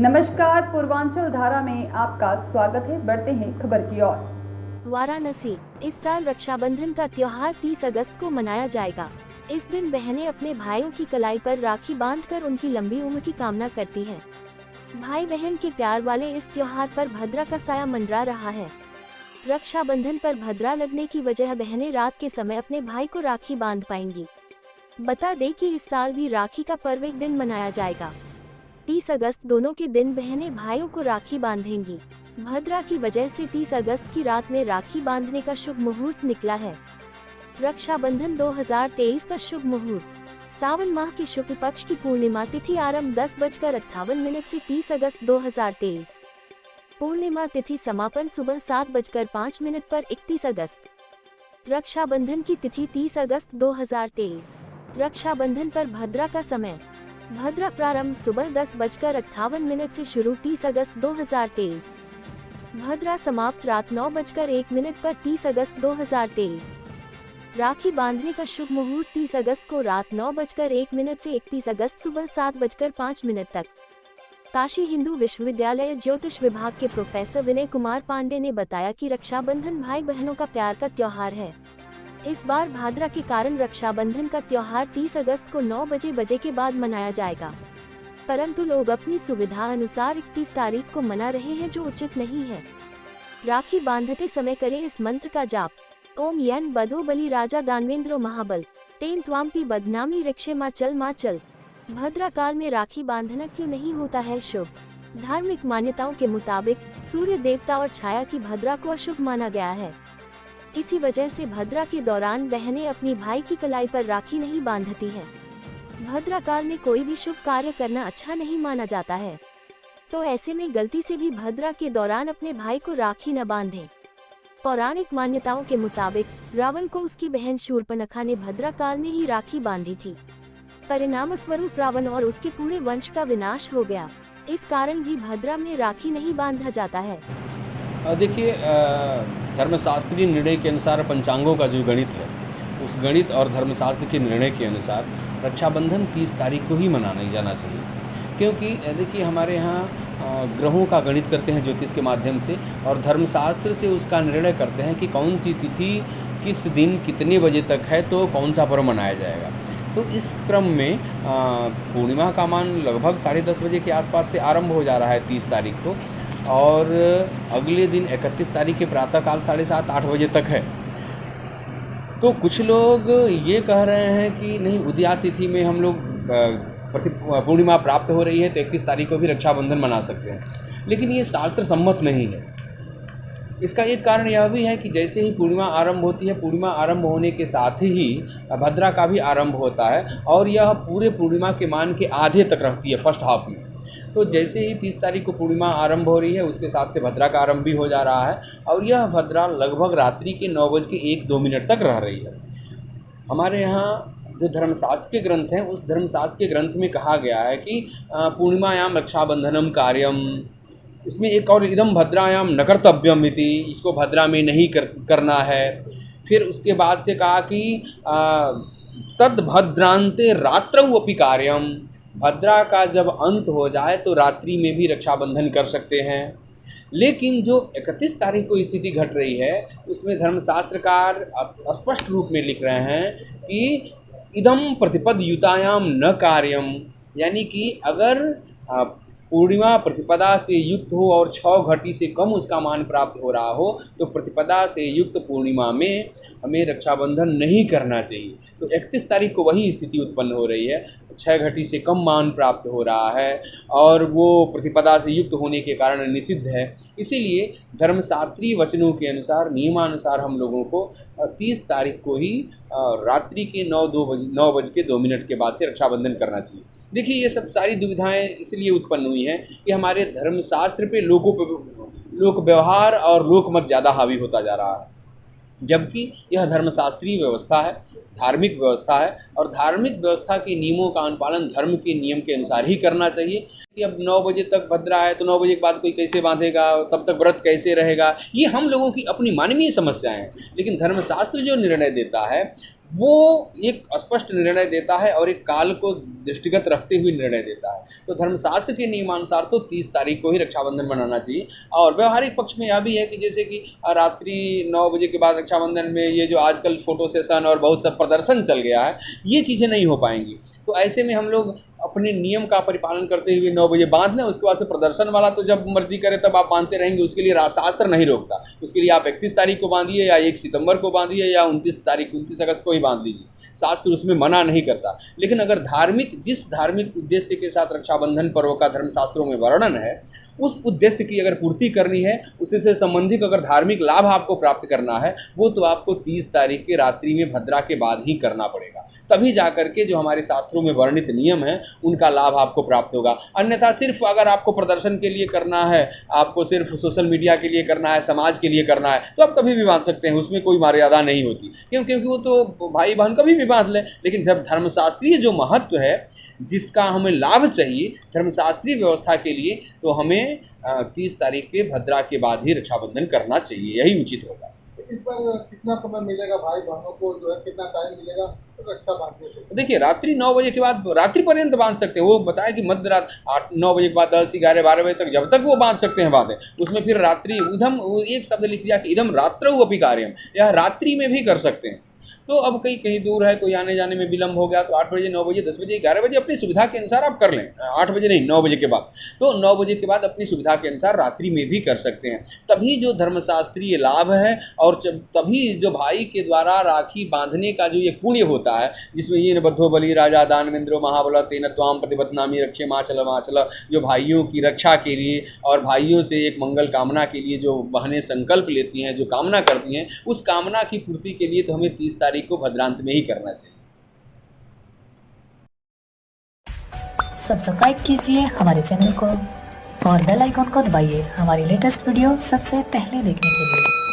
नमस्कार, पूर्वांचल धारा में आपका स्वागत है। बढ़ते हैं खबर की ओर। वाराणसी, इस साल रक्षाबंधन का त्योहार 30 अगस्त को मनाया जाएगा। इस दिन बहनें अपने भाइयों की कलाई पर राखी बांधकर उनकी लंबी उम्र की कामना करती हैं। भाई बहन के प्यार वाले इस त्योहार पर भद्रा का साया मंडरा रहा है। रक्षाबंधन पर भद्रा लगने की वजह बहनें रात के समय अपने भाई को राखी बांध पाएंगी। बता दें कि इस साल भी राखी का पर्व एक दिन मनाया जाएगा। 30 अगस्त दोनों के दिन बहनें भाइयों को राखी बांधेंगी। भद्रा की वजह से 30 अगस्त की रात में राखी बांधने का शुभ मुहूर्त निकला है। रक्षाबंधन 2023 का शुभ मुहूर्त। सावन माह की शुक्ल पक्ष की पूर्णिमा तिथि आरंभ 10:58 से 30 अगस्त 2023। पूर्णिमा तिथि समापन सुबह 7:05 पर 31 अगस्त। रक्षाबंधन की तिथि 30 अगस्त 2023। रक्षाबंधन पर भद्रा का समय। भद्रा प्रारंभ सुबह 10:58 से शुरू 30 अगस्त 2023। भद्रा समाप्त रात 9:01 पर 30 अगस्त 2023। राखी बांधने का शुभ मुहूर्त 30 अगस्त को रात 9:01 से 31 अगस्त सुबह 7:05 तक। काशी हिंदू विश्वविद्यालय ज्योतिष विभाग के प्रोफेसर विनय कुमार पांडे ने बताया कि रक्षाबंधन भाई बहनों का प्यार का त्योहार है। इस बार भाद्रा के कारण रक्षाबंधन का त्योहार 30 अगस्त को 9 बजे के बाद मनाया जाएगा, परंतु लोग अपनी सुविधा अनुसार 31 तारीख को मना रहे हैं, जो उचित नहीं है। राखी बांधते समय करें इस मंत्र का जाप। ओम यन बधो बलि राजा दानवेंद्रो महाबल तेन त्वाम्पी बदनामी रिक्षे माँ चल। भद्रा काल में राखी बांधना क्यों नहीं होता है शुभ? धार्मिक मान्यताओं के मुताबिक सूर्य देवता और छाया की भद्रा को अशुभ माना गया है। इसी वजह से भद्रा के दौरान बहनें अपनी भाई की कलाई पर राखी नहीं बांधती हैं। भद्रा काल में कोई भी शुभ कार्य करना अच्छा नहीं माना जाता है, तो ऐसे में गलती से भी भद्रा के दौरान अपने भाई को राखी न बांधें। पौराणिक मान्यताओं के मुताबिक रावण को उसकी बहन शूर्पणखा ने भद्रा काल में ही राखी बांधी थी। परिणाम स्वरूप रावण और उसके पूरे वंश का विनाश हो गया। इस कारण भी भद्रा में राखी नहीं बांधा जाता है। देखिए, धर्मशास्त्रीय निर्णय के अनुसार पंचांगों का जो गणित है, उस गणित और धर्मशास्त्र के निर्णय के अनुसार रक्षाबंधन 30 तारीख को ही मनाया जाना चाहिए, क्योंकि देखिए हमारे यहाँ ग्रहों का गणित करते हैं ज्योतिष के माध्यम से, और धर्मशास्त्र से उसका निर्णय करते हैं कि कौन सी तिथि किस दिन कितने बजे तक है तो कौन सा पर्व मनाया जाएगा। तो इस क्रम में पूर्णिमा का मान लगभग 10:30 बजे के आसपास से आरंभ हो जा रहा है 30 तारीख को, और अगले दिन 31 तारीख के प्रातःकाल 7:30-8 बजे तक है। तो कुछ लोग ये कह रहे हैं कि नहीं, उदया तिथि में हम लोग पूर्णिमा प्राप्त हो रही है तो 31 तारीख को भी रक्षाबंधन मना सकते हैं, लेकिन ये शास्त्र सम्मत नहीं है। इसका एक कारण यह भी है कि जैसे ही पूर्णिमा आरंभ होती है, पूर्णिमा आरंभ होने के साथ ही भद्रा का भी आरंभ होता है, और यह पूरे पूर्णिमा के मान के आधे तक रहती है, फर्स्ट हाफ में। तो जैसे ही 30 तारीख को पूर्णिमा आरंभ हो रही है, उसके साथ से भद्रा का आरंभ भी हो जा रहा है, और यह भद्रा लगभग रात्रि के 9:01-2 तक रह रही है। हमारे यहाँ जो धर्मशास्त्र के ग्रंथ हैं, उस धर्मशास्त्र के ग्रंथ में कहा गया है कि पूर्णिमायाम रक्षाबंधनम कार्यम, इसमें एक और इदम भद्रायाम न कर्तव्यम इति, इसको भद्रा में नहीं करना है। फिर उसके बाद से कहा कि तद भद्रांते रात्रौ अपि कार्यम, भद्रा का जब अंत हो जाए तो रात्रि में भी रक्षाबंधन कर सकते हैं। लेकिन जो 31 तारीख को स्थिति घट रही है, उसमें धर्मशास्त्रकार स्पष्ट रूप में लिख रहे हैं कि इदम प्रतिपद युतायाम न कार्यम, यानी कि अगर पूर्णिमा प्रतिपदा से युक्त हो और 6 घटी से कम उसका मान प्राप्त हो रहा हो, तो प्रतिपदा से युक्त पूर्णिमा में हमें रक्षाबंधन नहीं करना चाहिए। तो 31 तारीख को वही स्थिति उत्पन्न हो रही है, 6 घटी से कम मान प्राप्त हो रहा है और वो प्रतिपदा से युक्त होने के कारण निषिद्ध है। इसीलिए धर्मशास्त्रीय वचनों के अनुसार, नियमानुसार हम लोगों को 30 तारीख को ही रात्रि के 9:02 के बाद से रक्षाबंधन करना चाहिए। देखिए, ये सब सारी दुविधाएं इसलिए उत्पन्न हुई हैं कि हमारे धर्मशास्त्र पे लोक व्यवहार और लोकमत ज़्यादा हावी होता जा रहा है, जबकि यह धर्मशास्त्रीय व्यवस्था है, धार्मिक व्यवस्था है, और धार्मिक व्यवस्था के नियमों का अनुपालन धर्म के नियम के अनुसार ही करना चाहिए। कि अब 9 बजे तक भद्रा है तो 9 बजे के बाद कोई कैसे बांधेगा, तब तक व्रत कैसे रहेगा, ये हम लोगों की अपनी मानवीय समस्याएं हैं। लेकिन धर्मशास्त्र जो निर्णय देता है वो एक स्पष्ट निर्णय देता है और एक काल को दृष्टिगत रखते हुए निर्णय देता है। तो धर्मशास्त्र के नियमानुसार तो 30 तारीख को ही रक्षाबंधन मनाना चाहिए। और व्यवहारिक पक्ष में यह भी है कि जैसे कि रात्रि 9 बजे के बाद रक्षाबंधन में ये जो आजकल फोटो सेशन और बहुत सा प्रदर्शन चल गया है, ये चीज़ें नहीं हो पाएंगी। तो ऐसे में हम लोग अपने नियम का परिपालन करते हुए 9 बजे बांध लें। उसके बाद से प्रदर्शन वाला तो जब मर्जी करे तब आप बांधते रहेंगे, उसके लिए शास्त्र नहीं रोकता। उसके लिए आप 31 तारीख को बांधिए या 1 सितंबर को बांधिए या 29 अगस्त को ही बांध लीजिए, शास्त्र उसमें मना नहीं करता। लेकिन अगर जिस धार्मिक उद्देश्य के साथ रक्षाबंधन पर्व का धर्मशास्त्रों में वर्णन है, उस उद्देश्य की अगर पूर्ति करनी है, उसी से संबंधित अगर धार्मिक लाभ आपको प्राप्त करना है, वो तो आपको 30 तारीख की रात्रि में भद्रा के बाद ही करना पड़ेगा। तभी जाकर के जो हमारे शास्त्रों में वर्णित नियम है उनका लाभ आपको प्राप्त होगा। अन्यथा सिर्फ अगर आपको प्रदर्शन के लिए करना है, आपको सिर्फ सोशल मीडिया के लिए करना है, समाज के लिए करना है, तो आप कभी भी बांध सकते हैं, उसमें कोई मर्यादा नहीं होती। क्योंकि वो तो भाई बहन कभी भी बांध लें। लेकिन जब धर्मशास्त्रीय जो महत्व है, जिसका हमें लाभ चाहिए धर्मशास्त्रीय व्यवस्था के लिए, तो हमें 30 तारीख के भद्रा के बाद ही रक्षाबंधन करना चाहिए, यही उचित होगा। इस बार कितना समय मिलेगा भाई बहनों को, जो है कितना टाइम मिलेगा रक्षा बांधने को? देखिए, रात्रि 9 बजे के बाद रात्रि पर्यंत बांध सकते हैं। वो बताया कि मध्य रात 8-9 बजे के बाद 10, 11, 12 बजे तक जब तक वो बांध सकते हैं बांधें। उसमें फिर रात्रि इदम एक शब्द लिख दिया कि इदम रात्रौ अपि कार्यम, यह रात्रि में भी कर सकते हैं। तो अब कहीं दूर है, कोई आने जाने में विलम्ब हो गया तो 8 बजे, 9 बजे, 10 बजे, 11 बजे अपनी सुविधा के अनुसार आप कर लें। 8 बजे नहीं, 9 बजे के बाद। तो 9 बजे के बाद अपनी सुविधा के अनुसार रात्रि में भी कर सकते हैं। तभी जो धर्मशास्त्रीय लाभ है और तभी जो भाई के द्वारा राखी बांधने का जो एक पुण्य होता है, जिसमें ये बद्धो बलि राजा दानवेंद्रो महाबल तेन त्वाम प्रतिपत्नामी रक्षे माचल माचल, जो भाइयों की रक्षा के लिए और भाइयों से एक मंगल कामना के लिए जो बहनें संकल्प लेती हैं, जो कामना करती हैं, उस कामना की पूर्ति के लिए तो हमें 30 तारीख को भद्रांत में ही करना चाहिए। सब्सक्राइब कीजिए हमारे चैनल को और बेल आइकॉन को दबाइए हमारी लेटेस्ट वीडियो सबसे पहले देखने के लिए।